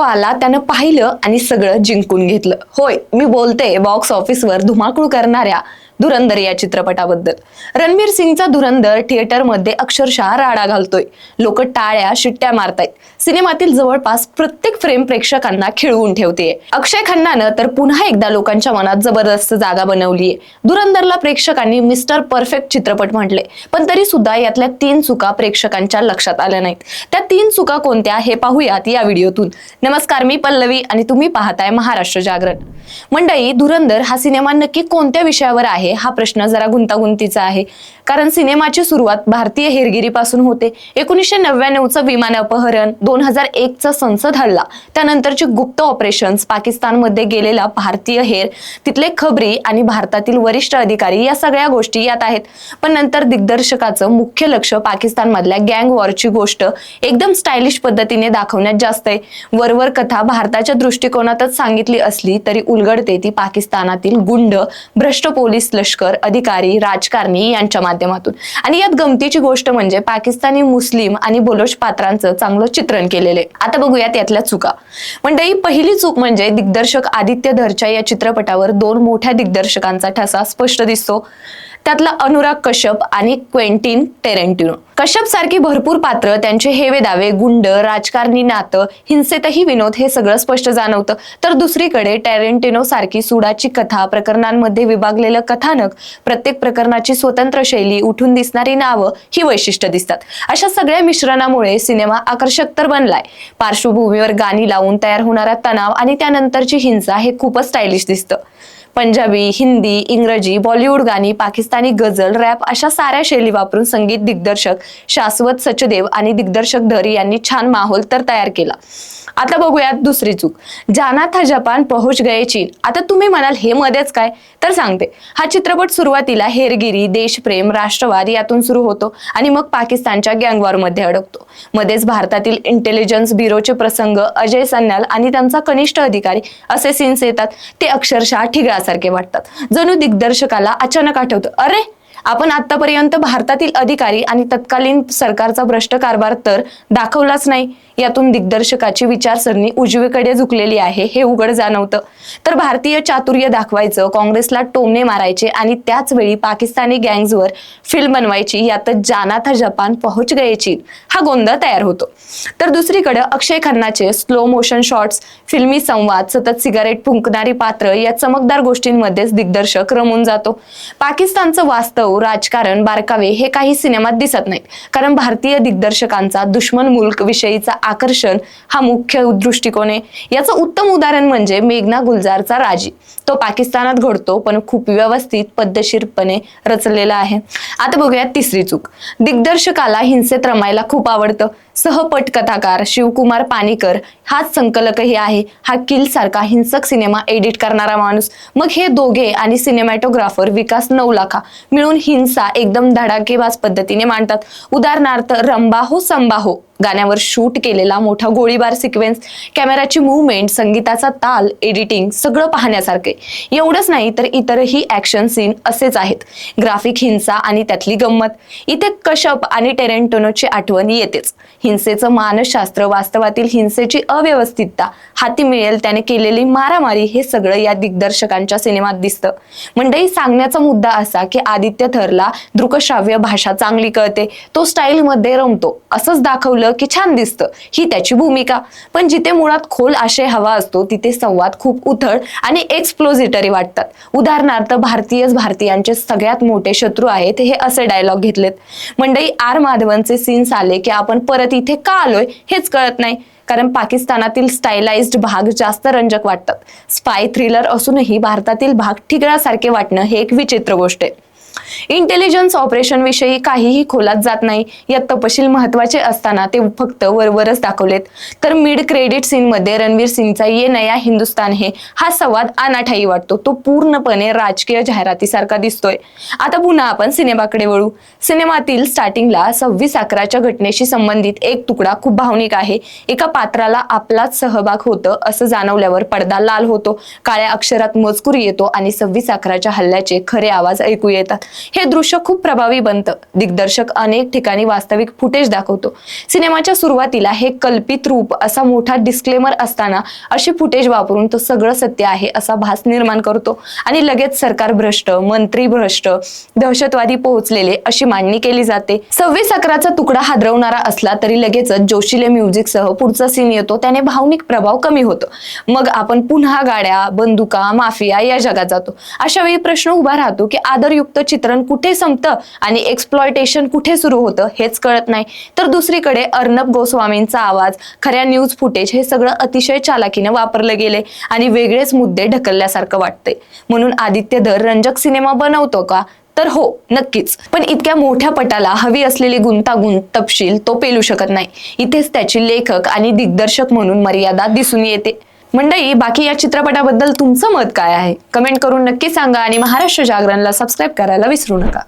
आला त्यानं पाहिलं आणि सगळं जिंकून घेतलं. होय, मी बोलते बॉक्स ऑफिसवर धुमाकूळ करणाऱ्या धुरंधर या चित्रपटाबद्दल. रणवीर सिंगचा धुरंधर थिएटरमध्ये अक्षरशः राडा घालतोय. लोक टाळ्या शिट्ट्या मारतायत. सिनेमातील जवळपास प्रत्येक फ्रेम प्रेक्षकांना खिळवून ठेवतेय. अक्षय खन्नानं तर पुन्हा एकदा लोकांच्या मनात जबरदस्त जागा बनवलीये. धुरंधरला प्रेक्षकांनी मिस्टर परफेक्ट चित्रपट म्हटले, पण तरी सुद्धा यातल्या 3 चुका प्रेक्षकांच्या लक्षात आल्या नाहीत. त्या 3 चुका कोणत्या हे पाहूयात या व्हिडिओतून. नमस्कार, मी पल्लवी आणि तुम्ही पाहताय महाराष्ट्र जागरण. मंडळी, धुरंधर हा सिनेमा नक्की कोणत्या विषयावर आहे हा प्रश्न जरा गुंतागुंतीचा आहे. कारण सिनेमाची सुरुवात भारतीय हेरगिरीपासून होते. 1999चं विमान अपहरण, 2001चा संसद हल्ला, त्यानंतरची गुप्त ऑपरेशन्स, पाकिस्तानमध्ये गेलेला भारतीय हेर, तिथले खबरी आणि भारतातील वरिष्ठ अधिकारी, या सगळ्या गोष्टी यात आहेत. पण नंतर दिग्दर्शकाचं मुख्य लक्ष पाकिस्तानमधल्या गँग वॉरची गोष्ट एकदम स्टायलिश पद्धतीने दाखवण्यात जास्त आहे. वरवर कथा भारताच्या दृष्टिकोनातच सांगितली असली तरी उलगडते ती पाकिस्तानातील गुंड, भ्रष्ट पोलीस, लष्कर अधिकारी, राजकारणी यांच्या माध्यमातून. आणि यात गमतीची गोष्ट म्हणजे पाकिस्तानी मुस्लिम आणि बोलोच पात्रांचं चांगलं चित्रण केलेलं आहे. आता बघूयात यातल्या चुका. मंडळी, पहिली चूक म्हणजे दिग्दर्शक आदित्य धरच्या या चित्रपटावर 2 मोठ्या दिग्दर्शकांचा ठसा स्पष्ट दिसतो. त्यातला अनुराग कश्यप आणि क्वेंटिन टेरेंटिनो. कश्यप सारखी भरपूर पात्र, त्यांचे हेवे दावे, गुंड, राजकारणी नातं, हिंसेतही विनोद, हे सगळं स्पष्ट जाणवतं. तर दुसरीकडे टेरेंटिनो सारखी सुडाची कथा, प्रकरणांमध्ये विभागलेलं कथानक, प्रत्येक प्रकरणाची स्वतंत्र शैली, उठून दिसणारी नावं, ही वैशिष्ट्य दिसतात. अशा सगळ्या मिश्रणामुळे सिनेमा आकर्षक तर बनलाय. पार्श्वभूमीवर गाणी लावून तयार होणारा तणाव आणि त्यानंतरची हिंसा हे खूपच स्टायलिश दिसतं. पंजाबी, हिंदी, इंग्रजी, बॉलिवूड गाणी, पाकिस्तानी गझल, रॅप अशा साऱ्या शैली वापरून संगीत दिग्दर्शक शाश्वत सचदेव आणि दिग्दर्शक धर यांनी छान माहोल तर तयार केला. आता बघूयात दुसरी चूक. जाना था जपान पहुंच गए चीन. आता तुम्ही म्हणाल हे मध्येच काय, तर सांगते. हा चित्रपट सुरुवातीला हेरगिरी, देशप्रेम, राष्ट्रवाद यातून सुरू होतो आणि मग पाकिस्तानच्या गँगवॉर मध्ये अडकतो. मध्येच भारतातील इंटेलिजन्स ब्युरोचे प्रसंग, अजय सन्याल आणि त्यांचा कनिष्ठ अधिकारी असे सीन्स येतात. ते अक्षरशः ठिगळासारखे वाटतात. जणू दिग्दर्शकाला अचानक आठवतं, अरे आपण आतापर्यंत भारतातील अधिकारी आणि तत्कालीन सरकारचा भ्रष्ट कारभार तर दाखवलाच नाही. यातून दिग्दर्शकाची विचारसरणी उजवीकडे झुकलेली आहे हे उघड जाणवतं. तर भारतीय चातुर्य दाखवायचं, काँग्रेसला टोमणे मारायचे आणि त्याच वेळी पाकिस्तानी गँग्सवर फिल्म बनवायची, यातच जाना था जपान पहुंच गए चीन हा गोंधळ तयार होतो. तर दुसरीकडे अक्षय खन्नाचे स्लो मोशन शॉट्स, फिल्मी संवाद, सतत सिगारेट फुंकणारी पात्र, या चमकदार गोष्टींमध्येच दिग्दर्शक रमून जातो. पाकिस्तानचं वास्तव, राजकारण, बारकावे हे काही सिनेमात दिसत नाहीत. कारण भारतीय दिग्दर्शकांचा दुश्मन मुल्क विषयीचा आकर्षण हा मुख्य दृष्टिकोन आहे. याचं उत्तम उदाहरण म्हणजे मेघना गुलजारचा राजी. तो पाकिस्तानात घडतो पण खूप व्यवस्थित पद्धतशीरपणे रचलेला आहे. आता बघूयात तिसरी चूक. दिग्दर्शकाला हिंसेत रमायला खूप आवडतं. सहपट कथाकार शिवकुमार पानीकर हाच संकलकही आहे. हा किल सारखा हिंसक सिनेमा एडिट करणारा माणूस. मग हे दोघे आणि सिनेमॅटोग्राफर विकास नवलाखा मिळून हिंसा एकदम धडाकेबाज पद्धतीने मांडतात. उदाहरणार्थ रंबाहो संबाहो गाण्यावर शूट केलेला मोठा गोळीबार सिक्वेन्स, कॅमेराची मूवमेंट, संगीताचा ताल, एडिटिंग सगळं पाहण्यासारखे. एवढंच नाही तर इतरही ऍक्शन सीन असेच आहेत. ग्राफिक हिंसा आणि त्यातली गंमत. इथे कश्यप आणि टेरेंटिनोची आठवण येतेच. हिंसेचं मानसशास्त्र, वास्तवातील हिंसेची अव्यवस्थितता, हाती मिळेल त्याने केलेली मारामारी, हे सगळं या दिग्दर्शकांच्या सिनेमात दिसतं. मंडळी, सांगण्याचा मुद्दा असा की आदित्य थरला दृकश्राव्य भाषा चांगली कळते. तो स्टाईल मध्ये रमतो. असंच दाखवलं की छान दिसतं, ही त्याची भूमिका. पण जिथे मुळात खोल आशय हवा असतो तिथे संवाद खूप उथळ आणि एक्सप्लोजिटरी वाटतात. उदाहरणार्थ भारतीयांचे सगळ्यात मोठे शत्रू आहेत हे असे डायलॉग घेतलेत. मंडळी, आर माधवनचे सीन्स आले की आपण परत इथे का आलोय हेच कळत नाही. कारण पाकिस्तानातील स्टायलाइज्ड भाग जास्त रंजक वाटतात. स्पाय थ्रिलर असूनही भारतातील भाग ठिगळासारखे वाटणं हे एक विचित्र गोष्ट आहे. इंटेलिजन्स ऑपरेशन विषयी काहीही खोलात जात नाही. यात तपशील महत्वाचे असताना ते फक्त वरवरच दाखवलेत. तर मिड क्रेडिट सीन मध्ये रणवीर सिंगचा ये नया हिंदुस्तान है हा संवाद अनाठाई वाटतो. तो पूर्णपणे राजकीय जाहिरातीसारखा दिसतोय. आता पुन्हा आपण सिनेमाकडे वळू. सिनेमातील स्टार्टिंगला 26/11च्या घटनेशी संबंधित एक तुकडा खूप भावनिक आहे. एका पात्राला आपलाच सहभाग होतं असं जाणवल्यावर पडदा लाल होतो. काळ्या अक्षरात मजकूर येतो आणि 26/11च्या हल्ल्याचे खरे आवाज ऐकू येतात. हे दृश्य खूप प्रभावी बनतं. दिग्दर्शक अनेक ठिकाणी वास्तविक फुटेज दाखवतो. सिनेमाच्या सुरुवातीला हे कल्पित रूप असा मोठा डिस्क्लेमर असताना अशी फुटेज वापरून तो सगळं सत्य आहे असा भास निर्माण करतो आणि लगेच सरकार भ्रष्ट, मंत्री भ्रष्ट, दहशतवादी पोहोचलेले अशी मांडणी केली जाते. 26/11चा तुकडा हादरवणारा असला तरी लगेचच जोशीले म्युझिक सह पुढचा सीन येतो. त्याने भावनिक प्रभाव कमी होतो. मग आपण पुन्हा गाड्या, बंदुका, माफिया या जगात जातो. अशा वेळी प्रश्न उभा राहतो की आदरयुक्त चित्रण कुठे संपतं आणि एक्सप्लॉयटेशन कुठे सुरू होतं हेच कळत नाही. तर दुसरीकडे अर्णब गोस्वामींचा आवाज, खऱ्या न्यूज फुटेज हे सगळं अतिशय चालाकीने वापरलं गेले आणि वेगळेच मुद्दे ढकलल्यासारखं वाटतंय. म्हणून आदित्य धर रंजक सिनेमा बनवतो का? तर हो, नक्कीच. पण इतक्या मोठ्या पटाला हवी असलेली गुंतागुंत, तपशील तो पेलू शकत नाही. इथेच त्याची लेखक आणि दिग्दर्शक म्हणून मर्यादा दिसून येते. मंडळी, बाकी या चित्रपटाबद्दल तुमचं मत काय आहे? कमेंट करून नक्की सांगा आणि महाराष्ट्र जागरणला सबस्क्राईब करायला विसरू नका.